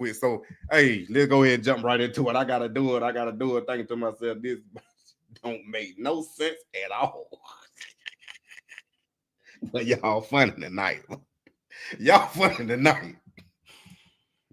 quit. So, hey, let's go ahead and jump right into it. I gotta do it. Thinking to myself, this don't make no sense at all. But y'all funny tonight. Y'all funny tonight.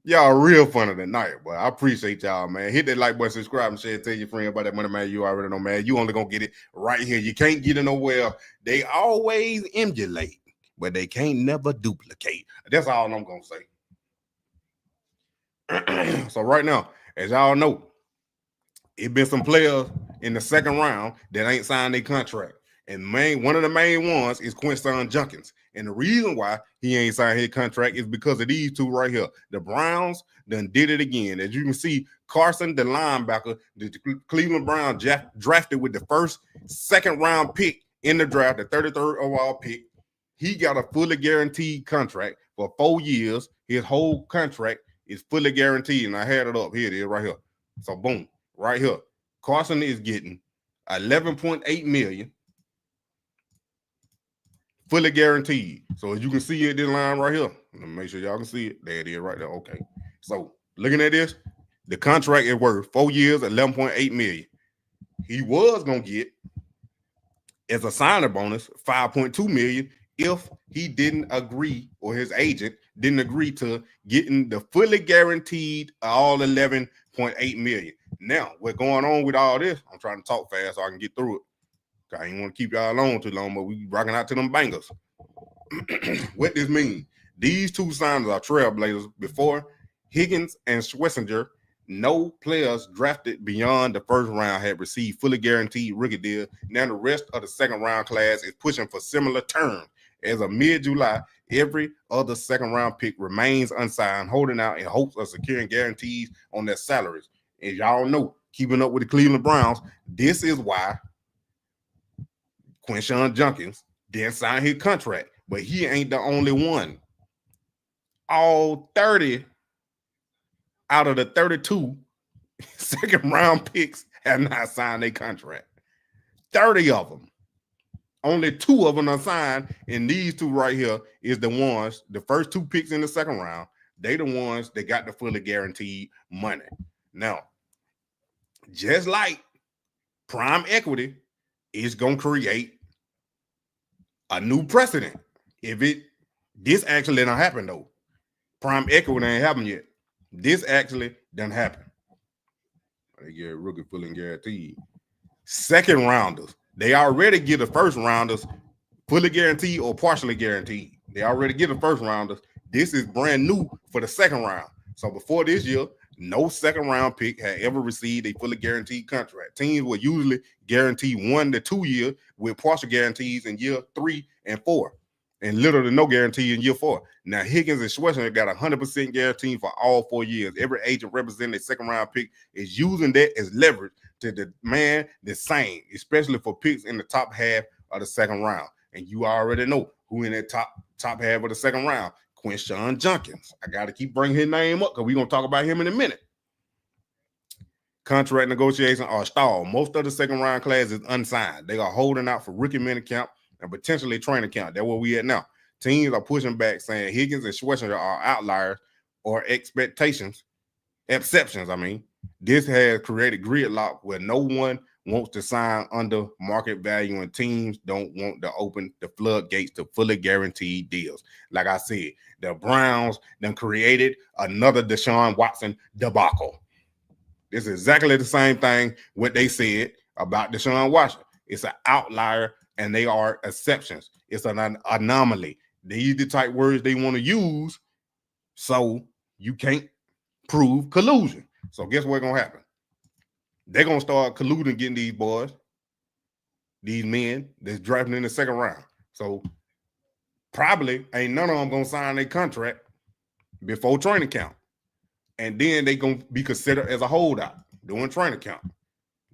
Y'all real funny tonight, boy. I appreciate y'all, man. Hit that like button, subscribe, and share. Tell your friend about that Moneymane. You already know, man. You only gonna get it right here. You can't get it nowhere. They always emulate, but they can't never duplicate. That's all I'm gonna say. So right now, as y'all know, it been some players in the second round that ain't signed their contract. And one of the main ones is Quinshon Judkins. And the reason why he ain't signed his contract is because of these two right here. The Browns done did it again. As you can see, Carson, the linebacker, the Cleveland Browns drafted with the second round pick in the draft, the 33rd overall pick. He got a fully guaranteed contract for 4 years. His whole contract is fully guaranteed. And I had it up. Here it is right here. So boom, right here. Carson is getting $11.8 million. Fully guaranteed. So as you can see it, this line right here. Let me make sure y'all can see it. There it is right there. Okay. So looking at this, the contract is worth 4 years, $11.8 million. He was gonna get as a signing bonus $5.2 million if he didn't agree, or his agent didn't agree to getting the fully guaranteed all $11.8 million. Now, what's going on with all this? I'm trying to talk fast so I can get through it. I ain't want to keep y'all on too long, but we rocking out to them bangers. What this means? These two signers are trailblazers. Before Higgins and Schlesinger, no players drafted beyond the first round had received fully guaranteed rookie deal. Now the rest of the second round class is pushing for similar terms. As of mid-July, every other second round pick remains unsigned, holding out in hopes of securing guarantees on their salaries. As y'all know, keeping up with the Cleveland Browns, this is why Quinshon Judkins didn't sign his contract, but he ain't the only one. All 30 out of the 32 second round picks have not signed their contract. 30 of them. Only 2 of them are signed, and these two right here is the ones, the first 2 picks in the second round, they the ones that got the fully guaranteed money. Now, just like prime equity is going to create a new precedent. This actually didn't happen though. Prime equity ain't happened yet. This actually didn't happen. They get rookie fully guaranteed. Second rounders, they already get the first rounders fully guaranteed or partially guaranteed. They already get the first rounders. This is brand new for the second round. So before this year, no second round pick had ever received a fully guaranteed contract. Teams would usually guarantee 1 to 2 years with partial guarantees in year 3 and 4, and literally no guarantee in year 4. Now Higgins and Schlesinger got 100% guarantee for all 4 years. Every agent representing a second round pick is using that as leverage to demand the same, especially for picks in the top half of the second round. And you already know who in that top half of the second round. Quinshon Judkins. I got to keep bringing his name up because we're going to talk about him in a minute. Contract negotiations are stalled. Most of the second round class is unsigned. They are holding out for rookie minicamp and potentially training camp. That's where we at now. Teams are pushing back, saying Higgins and Schlesinger are outliers or exceptions. This has created gridlock where no one wants to sign under market value, and teams don't want to open the floodgates to fully guaranteed deals. Like I said, the Browns then created another Deshaun Watson debacle. It's exactly the same thing what they said about Deshaun Watson. It's an outlier, and they are exceptions. It's an anomaly. These are the type words they want to use, so you can't prove collusion. So guess what's going to happen? They're going to start colluding, getting these boys, these men that's drafting in the second round. So probably ain't none of them going to sign their contract before training camp. And then they going to be considered as a holdout during training camp.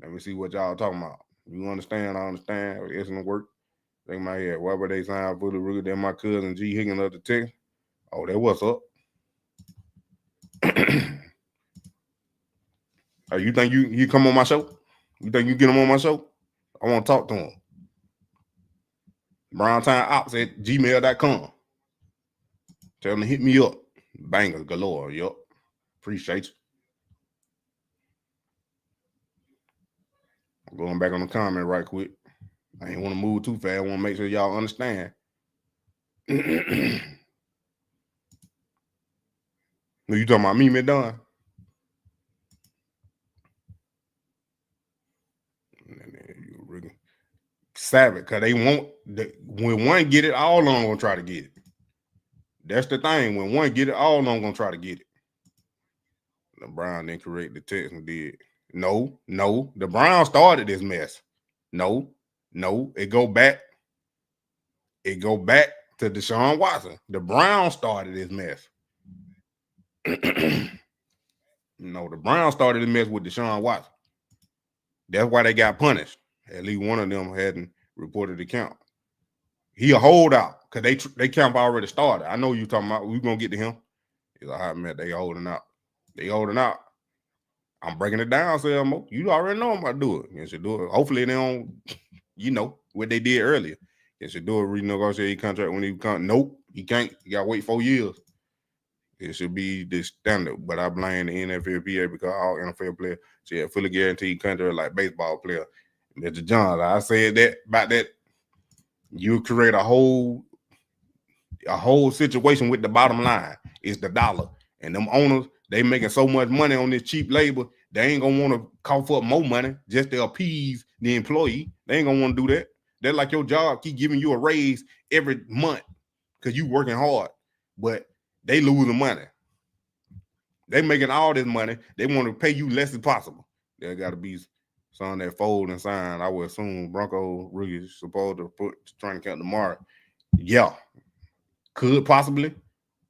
Let me see what y'all talking about. You understand? I understand. It's going to work. Think my head. Why would they sign for the rookie? Then my cousin G Higgins of the Texas. Oh, that what's up. You think you come on my show? You think you get him on my show? I want to talk to him. browntimeops@gmail.com. Tell him to hit me up. Bangers galore, yup. Appreciate you. I'm going back on the comment right quick. I ain't want to move too fast. I want to make sure y'all understand. Who you talking about? Me, Don? Savage, because they want when one get it, all of them gonna try to get it. That's the thing. When one get it, all of them gonna try to get it. The Brown didn't correct the text and did. No. The Brown started this mess. No. It go back to Deshaun Watson. The Brown started this mess. No, the Brown started this mess with Deshaun Watson. That's why they got punished. At least one of them hadn't reported the count. He a holdout because they camp already started. I know you talking about. We gonna get to him. He's a hot man. They holding out. I'm breaking it down, Selmo. You already know I'm about to do it. You should do it. Hopefully they don't. You know what they did earlier. You should do a renegotiate contract when he come. Nope, he can't. You gotta wait 4 years. It should be the standard. But I blame the NFLPA because all NFL players should have fully guaranteed contract like baseball player. Mr. John, I said that about that. You create a whole situation with the bottom line is the dollar. And them owners, they making so much money on this cheap labor, they ain't gonna want to cough up more money just to appease the employee. They ain't gonna want to do that. They're like your job keep giving you a raise every month because you working hard, but they losing money. They making all this money. They want to pay you less as possible. There got to be some that fold and sign. I would assume Bronco rookies supposed to put training camp tomorrow. Yeah, could possibly,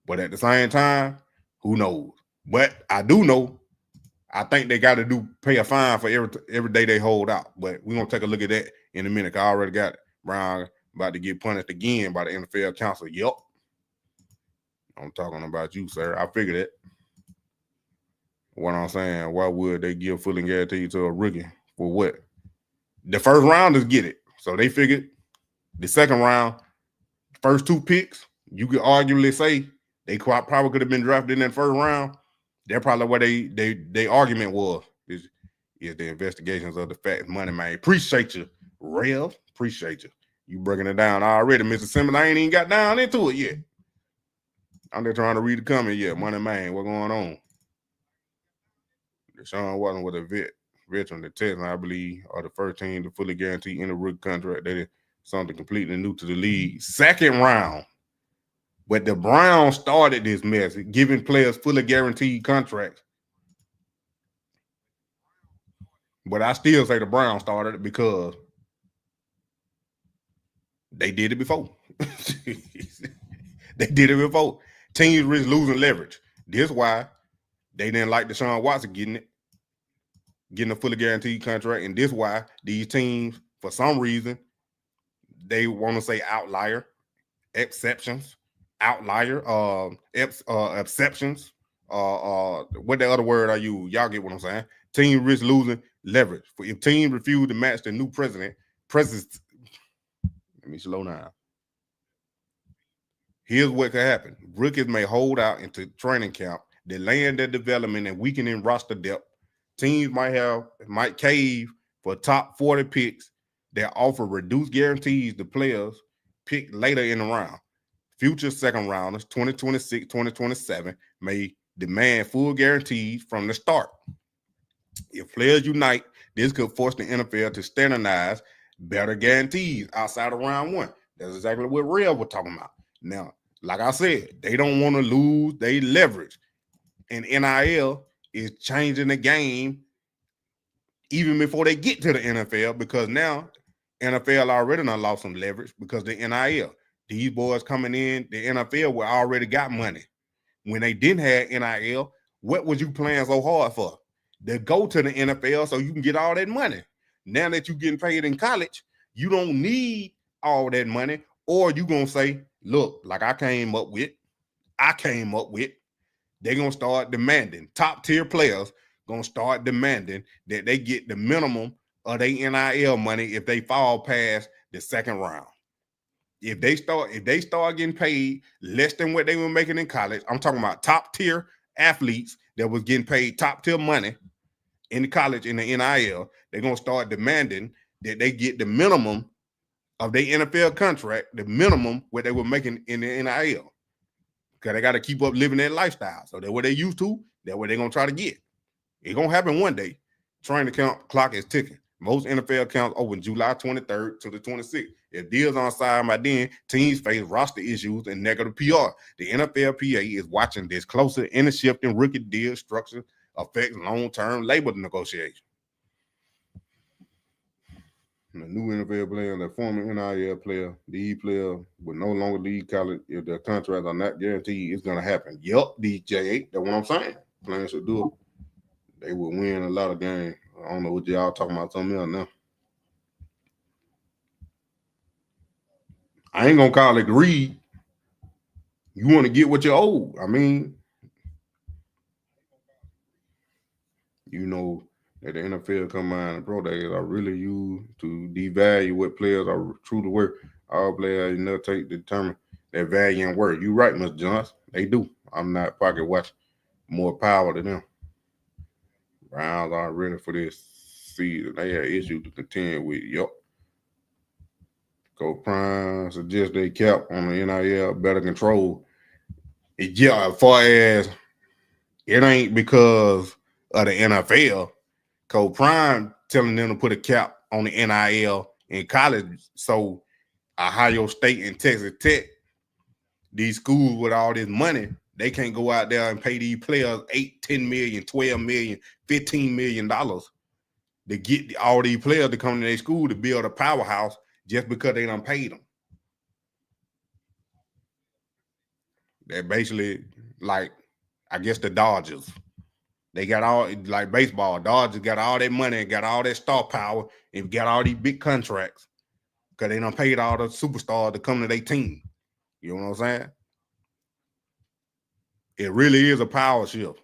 but at the same time, who knows? But I do know, I think they got to pay a fine for every day they hold out. But we're gonna take a look at that in a minute. I already got it. Brown about to get punished again by the NFL council. Yep, I'm talking about you, sir. I figured it. What I'm saying, why would they give fully guaranteed to a rookie for what? The first rounders get it, so they figured the second round, first 2 picks, you could arguably say they probably could have been drafted in that first round. That's probably what they argument was is the investigations of the fact Moneymane. Appreciate you, Rev. Appreciate you. You breaking it down already, Mr. Simmons. I ain't even got down into it yet. I'm just trying to read the comment yet. Moneymane, what going on? Deshaun Watson was a veteran. The Texans, I believe, are the first team to fully guarantee any rookie contract. That is something completely new to the league. Second round. But the Browns started this mess, giving players fully guaranteed contracts. But I still say the Browns started it because they did it before. They did it before. Teams risk losing leverage. This is why they didn't like Deshaun Watson getting a fully guaranteed contract. And this is why these teams, for some reason, they want to say outlier, exceptions, exceptions. What the other word I use? Y'all get what I'm saying? Team risk losing leverage. If teams refuse to match the new president, let me slow down. Here's what could happen. Rookies may hold out into training camp, delaying their development and weakening roster depth. Teams might cave for top 40 picks that offer reduced guarantees to players picked later in the round. Future second rounders, 2026, 2027, may demand full guarantees from the start. If players unite, this could force the NFL to standardize better guarantees outside of round 1. That's exactly what Real was talking about. Now, like I said, they don't want to lose their leverage. And NIL is changing the game even before they get to the NFL because now NFL already done lost some leverage because the NIL. These boys coming in, the NFL were already got money. When they didn't have NIL, what was you playing so hard for? To go to the NFL so you can get all that money. Now that you're getting paid in college, you don't need all that money, or you gonna say, look, like I came up with, they're gonna start demanding. Top tier players gonna start demanding that they get the minimum of their NIL money if they fall past the second round. If they start getting paid less than what they were making in college, I'm talking about top tier athletes that was getting paid top tier money in the college in the NIL, they're gonna start demanding that they get the minimum of their NFL contract, the minimum what they were making in the NIL. Because they got to keep up living that lifestyle. So that's what they used to, that's what they're gonna try to get. It's gonna happen one day. Training camp clock is ticking. Most NFL camps open July 23rd to the 26th. If deals aren't signed by then, teams face roster issues and negative PR. The NFLPA is watching this closer, and the shift in rookie deal structure affects long-term labor negotiations. The new NFL player, the former NIL player, the player will no longer leave college if their contracts are not guaranteed. It's gonna happen. Yup, DJ, that's what I'm saying. Players should do it. They will win a lot of games. I don't know what y'all talking about something else now. I ain't gonna call it greed. You want to get what you owe. I mean, you know that the NFL combine and pro days are really used to devalue what players are truly worth. All players take to determine their value and worth. You right, Mr. Johnson. They do. I'm not pocket watching. More power to them. Browns are ready for this season. They have issues to contend with. Yup. Coach Prime suggests they cap on the NIL better control. Yeah, as far as it ain't because of the NFL. Coach Prime telling them to put a cap on the NIL in college. So Ohio State and Texas Tech, these schools with all this money, they can't go out there and pay these players $8, $10 million, $12 million, $15 million to get all these players to come to their school to build a powerhouse just because they done paid them. They're basically like, I guess, the Dodgers. They got all, like baseball, Dodgers got all that money and got all that star power and got all these big contracts because they done paid all the superstars to come to their team. You know what I'm saying? It really is a power shift.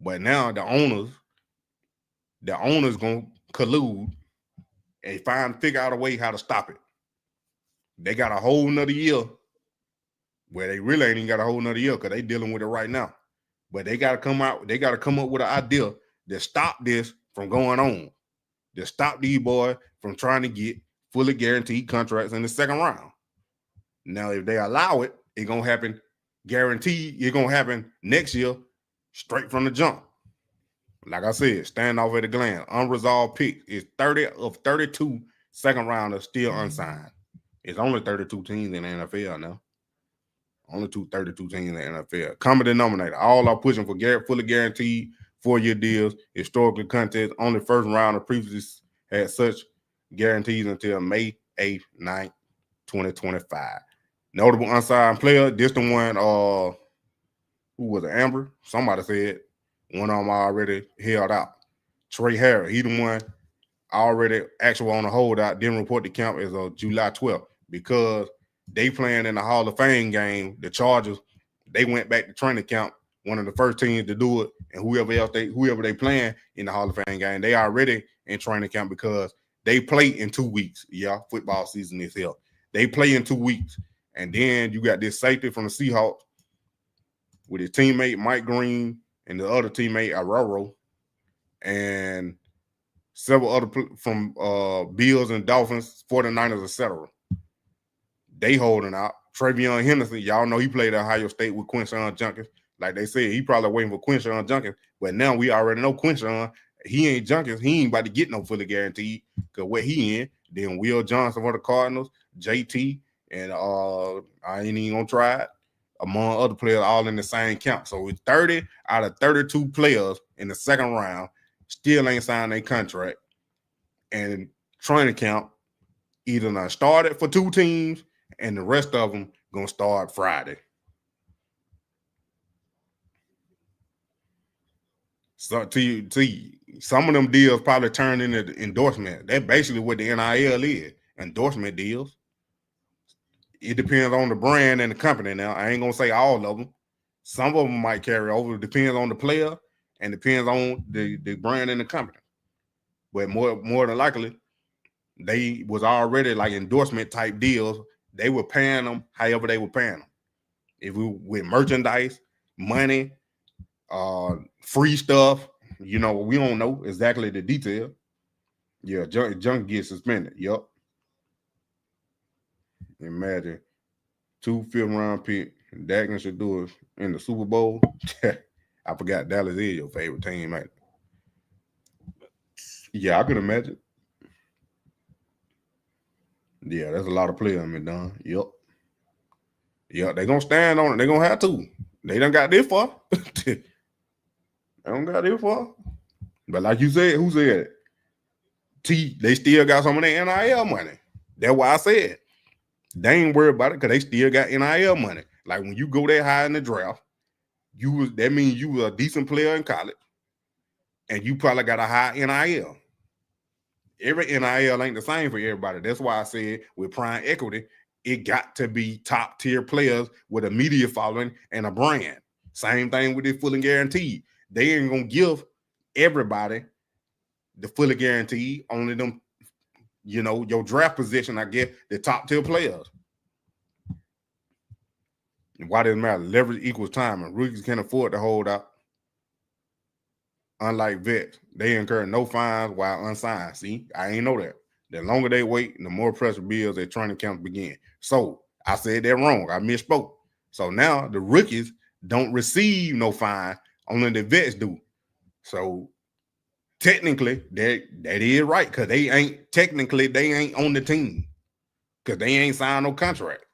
But now the owners gonna collude and figure out a way how to stop it. They got a whole nother year where they really ain't even got a whole nother year because they dealing with it right now. But they got to come up with an idea to stop this from going on, to stop these boys from trying to get fully guaranteed contracts in the second round. Now, if they allow it, it's going to happen guaranteed. It's going to happen next year straight from the jump. Like I said, stand off at a glance. Unresolved pick is 30 of 32 second rounders still unsigned. It's only 32 teams in the NFL now. Only 32 teams in the NFL. Common denominator. All are pushing for fully guaranteed 4-year deals. Historically, contest only first round of previously had such guarantees until May 8th, 9th, 2025. Notable unsigned player. This the one, who was it, Amber? Somebody said one of them already held out. Trey Harris. He the one already actual on the holdout. Didn't report the camp as of July 12th because they playing in the Hall of Fame game. The Chargers, they went back to training camp, one of the first teams to do it, and whoever they playing in the Hall of Fame game, they already in training camp because they play in 2 weeks. Yeah, football season is here. They play in 2 weeks, and then you got this safety from the Seahawks with his teammate Mike Green and the other teammate Arroyo, and several other from Bills and Dolphins, 49ers, etc. They holding out. Travion Henderson, y'all know he played at Ohio State with Quinshon Judkins. Like they said, he probably waiting for Quinshon Judkins. But now we already know Quinshon, he ain't Judkins. He ain't about to get no fully guaranteed because where he in. Then Will Johnson for the Cardinals, JT, and I ain't even gonna try it, among other players, all in the same camp. So it's 30 out of 32 players in the second round still ain't signed their contract. And training camp either not started for 2 teams, and the rest of them gonna start Friday. So some of them deals probably turn into endorsement. That's basically what the NIL is, endorsement deals. It depends on the brand and the company. Now, I ain't gonna say all of them. Some of them might carry over. It depends on the player and depends on the brand and the company. But more than likely, they was already like endorsement type deals. They were paying them however they were paying them. If we with merchandise, money, free stuff. You know, we don't know exactly the detail. Yeah, junk gets suspended. Yup. Imagine 2 5th-round pick, Dak and Shedeur in the Super Bowl. I forgot Dallas is your favorite team, man. Yeah, I could imagine. Yeah, there's a lot of players in done. Yup. Yeah, they gonna stand on it. They gonna have to. They done got this far. They don't got this far. But like you said, who said it? They still got some of their NIL money. That's why I said they ain't worried about it because they still got NIL money. Like when you go that high in the draft, that means you were a decent player in college, and you probably got a high NIL. Every NIL ain't the same for everybody. That's why I said with prime equity, it got to be top tier players with a media following and a brand. Same thing with this fully guaranteed. They ain't gonna give everybody the fully guaranteed. Only them, you know, your draft position, I guess, the top tier players. Why does it matter? Leverage equals time, and rookies can afford to hold out. Unlike vets, they incur no fines while unsigned. See, I ain't know that. The longer they wait, the more pressure builds their training camps begin. So I said that wrong. I misspoke. So now the rookies don't receive no fine, only the vets do. So technically, that is right, because they ain't on the team. Because they ain't signed no contract.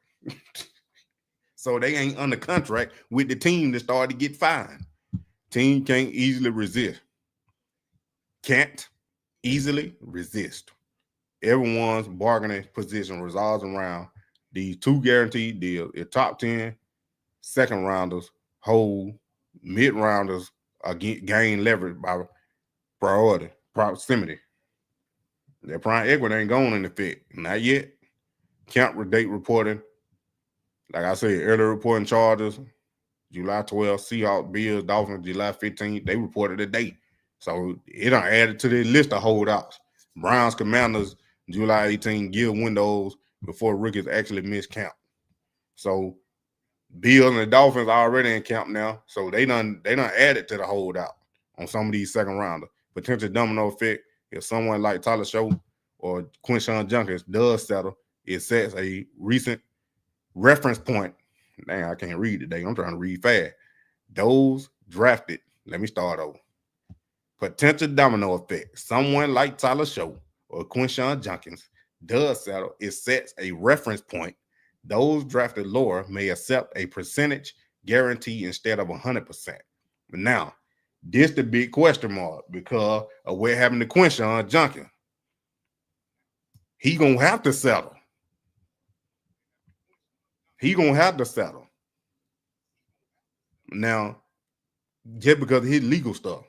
So they ain't under contract with the team that started to get fined. Team can't easily resist. Can't easily resist. Everyone's bargaining position resolves around these 2 guaranteed deals. If top 10 second rounders hold, mid rounders gain leverage by proximity. Their prime equity ain't going in effect. Not yet. Camp date reporting. Like I said, earlier reporting Chargers, July 12th, Seahawks, Bills, Dolphins, July 15th. They reported a date. So it done added to the list of holdouts. Browns, Commanders, July 18th, give windows before rookies actually miss camp. So Bills and the Dolphins are already in camp now. So they done added to the holdout on some of these second rounders. Potential domino effect, if someone like Tyler Show or Quinshon Judkins does settle, it sets a recent reference point. Dang, I can't read today. I'm trying to read fast. Those drafted, let me start over. Potential domino effect. Someone like Tyler Show or Quinshon Judkins does settle, it sets a reference point. Those drafted lower may accept a percentage guarantee instead of 100%. But now, this the big question mark because of what happened to Quinshon Judkins. He gonna have to settle. Now, just because of his legal stuff.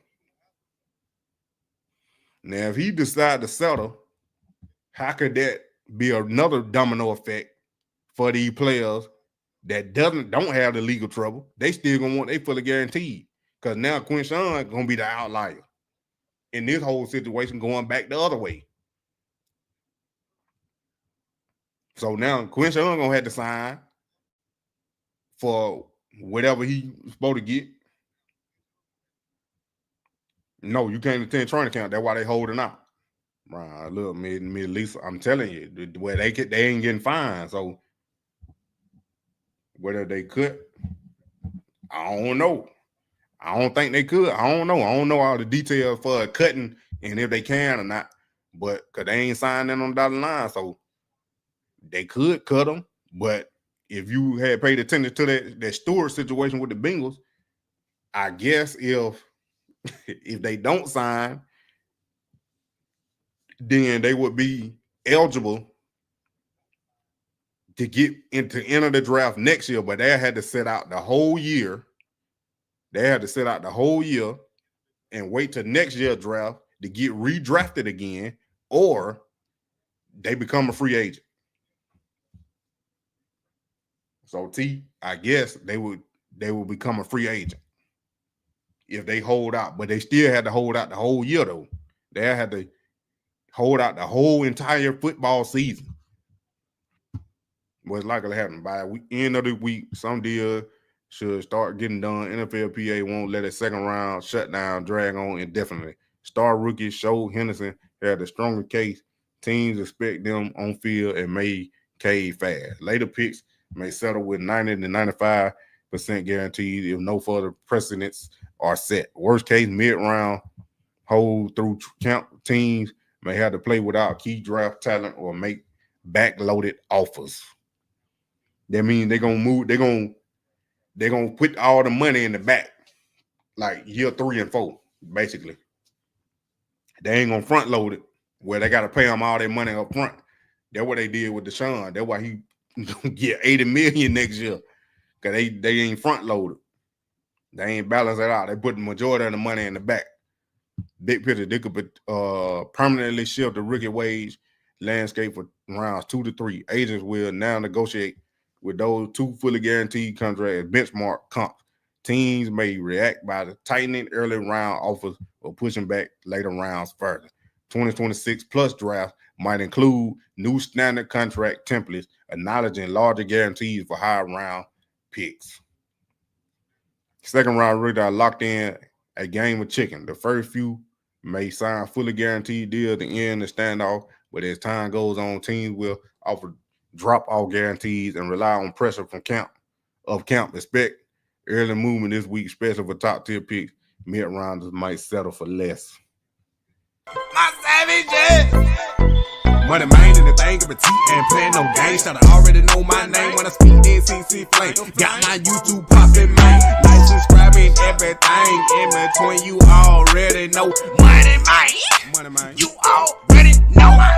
Now, if he decide to settle, how could that be another domino effect for these players that don't have the legal trouble? They still gonna want they fully guaranteed. Because now Quinshon gonna be the outlier in this whole situation going back the other way. So now Quinshon gonna have to sign for whatever he's supposed to get. No, you can't attend training camp. That's why they holding out. Right, look, Middle East, I'm telling you, where they ain't getting fined. So whether they could, I don't know. I don't think they could. I don't know. I don't know all the details for cutting and if they can or not. But because they ain't signed in on the dotted line, so they could cut them. But if you had paid attention to that Stewart situation with the Bengals, I guess if they don't sign, then they would be eligible to get into enter the draft next year. But they had to sit out the whole year. They had to sit out the whole year and wait till next year's draft to get redrafted again, or they become a free agent. So I guess they would become a free agent if they hold out, but they still had to hold out the whole year though. They had to hold out the whole entire football season. What's likely to happen by end of the week, some deal should start getting done. NFLPA won't let a second round shutdown drag on indefinitely. Star rookie Shedeur Henderson had a stronger case. Teams expect them on field and may cave fast. Later picks may settle with 90 to 95% guaranteed if no further precedents are set. Worst case, mid-round hold through count teams may have to play without key draft talent or make backloaded offers. That means they're gonna move. They're gonna put all the money in the back, like year 3 and 4, basically. They ain't gonna front load it where they gotta pay them all their money up front. That's what they did with Deshaun. That's why he gonna get $80 million next year, cause they ain't front loaded. They ain't balance it out. They put the majority of the money in the back. Big picture, they could permanently shift the rookie wage landscape for rounds 2 to 3. Agents will now negotiate with those 2 fully guaranteed contracts benchmark comps. Teams may react by tightening early round offers or pushing back later rounds further. 2026 plus draft might include new standard contract templates, acknowledging larger guarantees for high round picks. Second round rookies are locked in a game of chicken. The first few may sign fully guaranteed deals to end the standoff, but as time goes on, teams will offer drop-off guarantees and rely on pressure from camp. Expect early movement this week, especially for top-tier picks. Mid-rounders might settle for less. My savages! Moneymane and the thing of a T and playing no games. Should I already know my name when I speak in CC Flame. Got my YouTube poppin', man. Like, subscribe and everything in between. You already know Moneymane. You already know.